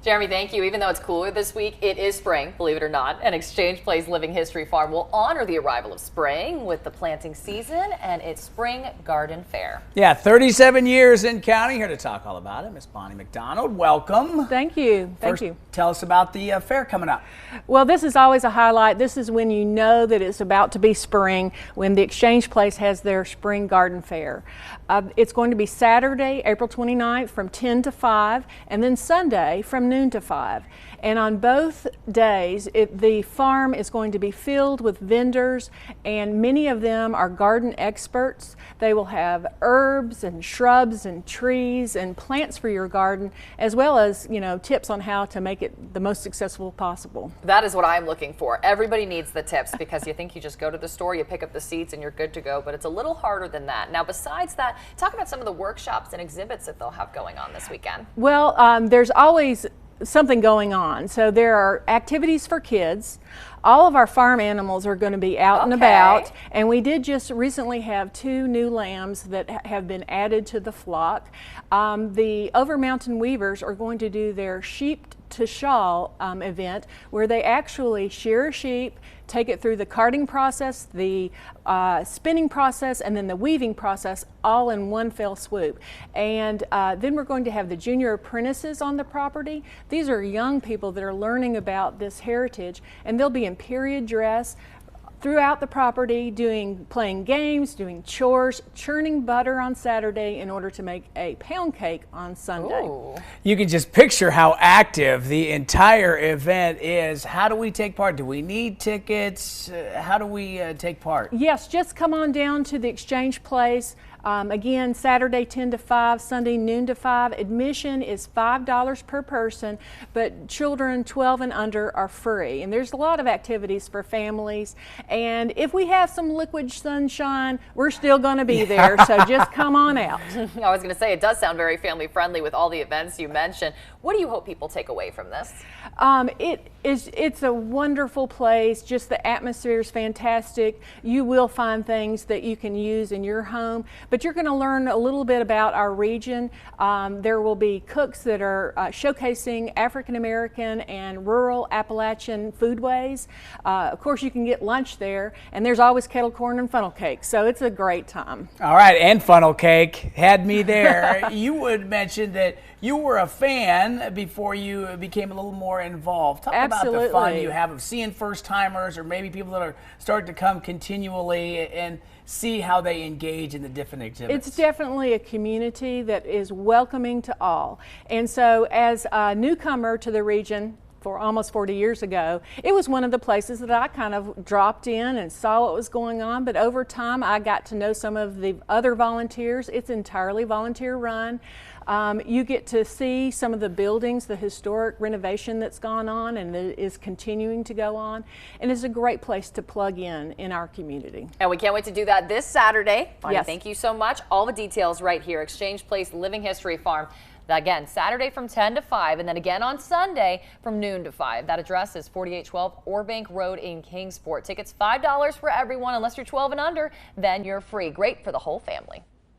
Jeremy, thank you. Even though it's cooler this week, it is spring, believe it or not. And Exchange Place Living History Farm will honor the arrival of spring with the planting season and its spring garden fair. Yeah, 37 years in counting. Here to talk all about it, Miss Bonnie McDonald. Welcome. Thank you. Thank you. Tell us about the fair coming up. Well, this is always a highlight. This is when you know that it's about to be spring, when the Exchange Place has their spring garden fair. It's going to be Saturday, April 29th from 10 to 5, and then Sunday from noon to 5. And on both days, the farm is going to be filled with vendors, and many of them are garden experts. They will have herbs and shrubs and trees and plants for your garden, as well as, tips on how to make it the most successful possible. That is what I'm looking for. Everybody needs the tips because you think you just go to the store, you pick up the seeds, and you're good to go, but it's a little harder than that. Now, besides that, talk about some of the workshops and exhibits that they'll have going on this weekend. Well, there's always something going on. So there are activities for kids. All of our farm animals are going to be out and about, and we did just recently have 2 new lambs that have been added to the flock. The Over Mountain Weavers are going to do their sheep to shawl event, where they actually shear a sheep, take it through the carding process, the spinning process, and then the weaving process, all in one fell swoop. And then we're going to have the junior apprentices on the property. These are young people that are learning about this heritage, and they'll be in period dress throughout the property, playing games, doing chores, churning butter on Saturday in order to make a pound cake on Sunday. Ooh. You can just picture how active the entire event is. How do we take part? Do we need tickets? How do we take part? Yes, just come on down to the Exchange Place. Again, Saturday 10 to 5, Sunday noon to 5. Admission is $5 per person, but children 12 and under are free. And there's a lot of activities for families. And if we have some liquid sunshine, we're still going to be there. So just come on out. I was going to say, it does sound very family friendly with all the events you mentioned. What do you hope people take away from this? It's a wonderful place. Just the atmosphere is fantastic. You will find things that you can use in your home, but you're going to learn a little bit about our region. There will be cooks that are showcasing African American and rural Appalachian foodways. Of course, you can get lunch there, and there's always kettle corn and funnel cake, so it's a great time. All right, and funnel cake had me there. You would mention that you were a fan before you became a little more involved. Talk Absolutely. about the fun you have of seeing first-timers or maybe people that are starting to come continually and see how they engage in the different exhibits. It's definitely a community that is welcoming to all. And so as a newcomer to the region, for almost 40 years ago, it was one of the places that I kind of dropped in and saw what was going on, but over time I got to know some of the other volunteers. It's entirely volunteer run. You get to see some of the buildings, the historic renovation that's gone on and that is continuing to go on, and it's a great place to plug in our community. And we can't wait to do that this Saturday. Bonnie, yes. Thank you so much. All the details right here, Exchange Place Living History Farm. Again, Saturday from 10 to 5, and then again on Sunday from noon to 5. That address is 4812 Orbank Road in Kingsport. Tickets $5 for everyone. Unless you're 12 and under, then you're free. Great for the whole family.